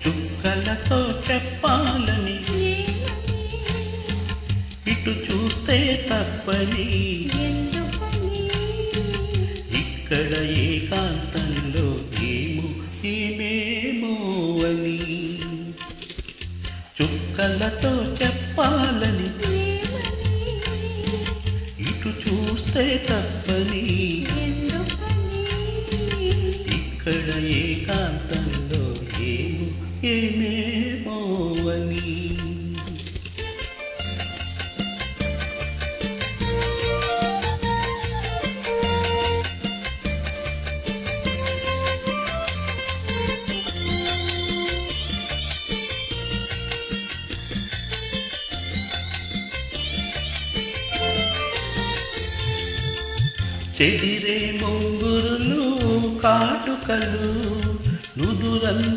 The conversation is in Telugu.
చుక్కలతో చెప్పాలని ఇటు చూస్తే తప్పని ఇక్కడ ఏకాంతంలో ఏమేమో అని చుక్కలతో చెప్పాలని ఇటు చూస్తే తప్పని ఇక్కడ ఏకాంతంలో ఏమేమో అని చెదిరే ముంగురులు కాటుకలు నుదురంతా